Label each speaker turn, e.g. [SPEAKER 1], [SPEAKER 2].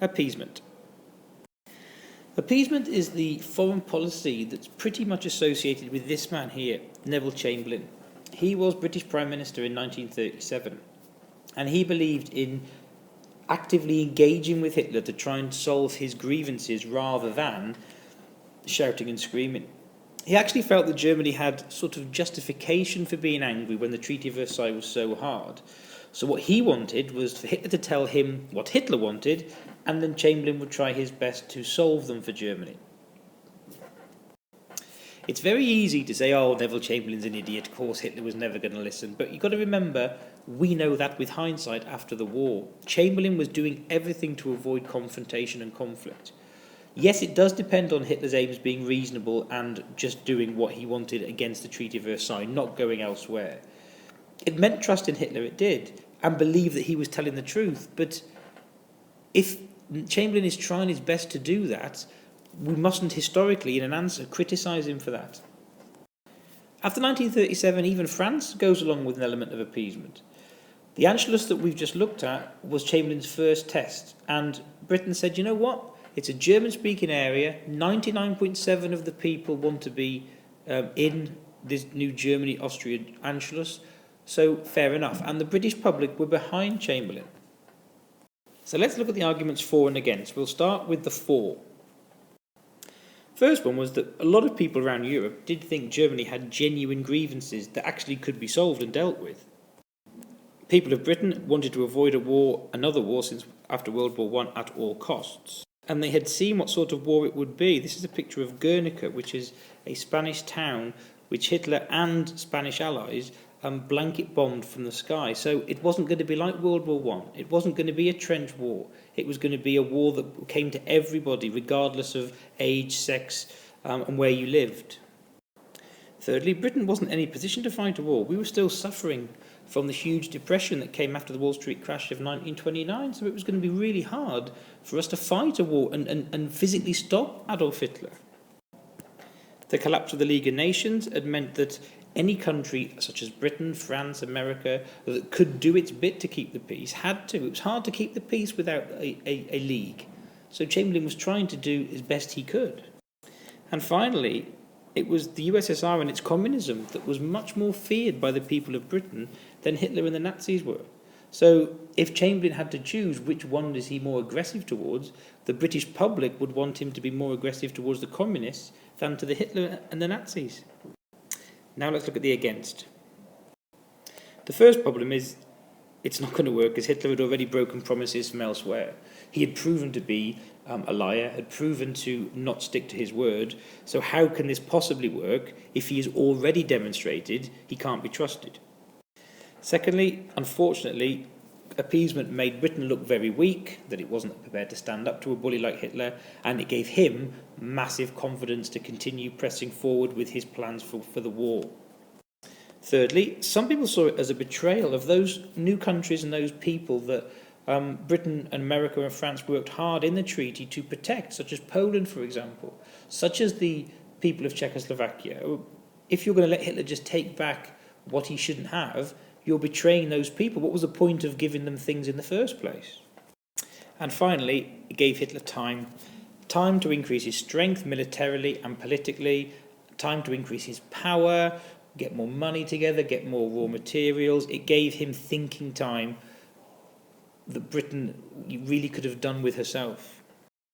[SPEAKER 1] Appeasement. Appeasement is the foreign policy that's pretty much associated with this man here, Neville Chamberlain. He was British Prime Minister in 1937, and he believed in actively engaging with Hitler to try and solve his grievances rather than shouting and screaming. He actually felt that Germany had sort of justification for being angry when the Treaty of Versailles was so hard. So what he wanted was for Hitler to tell him what Hitler wanted, and then Chamberlain would try his best to solve them for Germany. It's very easy to say, oh, Neville Chamberlain's an idiot, of course Hitler was never going to listen. But you've got to remember, we know that with hindsight after the war. Chamberlain was doing everything to avoid confrontation and conflict. Yes, it does depend on Hitler's aims being reasonable and just doing what he wanted against the Treaty of Versailles, not going elsewhere. It meant trust in Hitler, it did, and believe that he was telling the truth. But if Chamberlain is trying his best to do that, we mustn't historically, in an answer, criticise him for that. After 1937, even France goes along with an element of appeasement. The Anschluss that we've just looked at was Chamberlain's first test, and Britain said, you know what? It's a German-speaking area. 99.7% of the people want to be in this new Germany-Austria Anschluss, so fair enough. And the British public were behind Chamberlain. So let's look at the arguments for and against. We'll start with the for. First one was that a lot of people around Europe did think Germany had genuine grievances that actually could be solved and dealt with. People of Britain wanted to avoid another war since after World War I at all costs. And they had seen what sort of war it would be. This is a picture of Guernica, which is a Spanish town which Hitler and Spanish allies blanket bombed from the sky. So it wasn't going to be like World War I. It wasn't going to be a trench war. It was going to be a war that came to everybody, regardless of age, sex, and where you lived. Thirdly, Britain wasn't in any position to fight a war. We were still suffering from the huge depression that came after the Wall Street crash of 1929, so it was going to be really hard for us to fight a war and physically stop Adolf Hitler. The collapse of the League of Nations had meant that any country, such as Britain, France, America, that could do its bit to keep the peace, had to. It was hard to keep the peace without a league. So Chamberlain was trying to do as best he could. And finally, it was the USSR and its communism that was much more feared by the people of Britain than Hitler and the Nazis were. So if Chamberlain had to choose which one is he more aggressive towards, the British public would want him to be more aggressive towards the communists than to the Hitler and the Nazis. Now let's look at the against. The first problem is it's not going to work, as Hitler had already broken promises from elsewhere. He had proven to be a liar, had proven to not stick to his word. So how can this possibly work if he has already demonstrated he can't be trusted? Secondly, unfortunately, appeasement made Britain look very weak, that it wasn't prepared to stand up to a bully like Hitler, and it gave him massive confidence to continue pressing forward with his plans for the war. Thirdly, some people saw it as a betrayal of those new countries and those people that Britain and America and France worked hard in the treaty to protect, such as Poland, for example, such as the people of Czechoslovakia. If you're going to let Hitler just take back what he shouldn't have, you're betraying those people. What was the point of giving them things in the first place? And finally, it gave Hitler time to increase his strength militarily and politically, time to increase his power, get more money together, get more raw materials. It gave him thinking time that Britain really could have done with herself.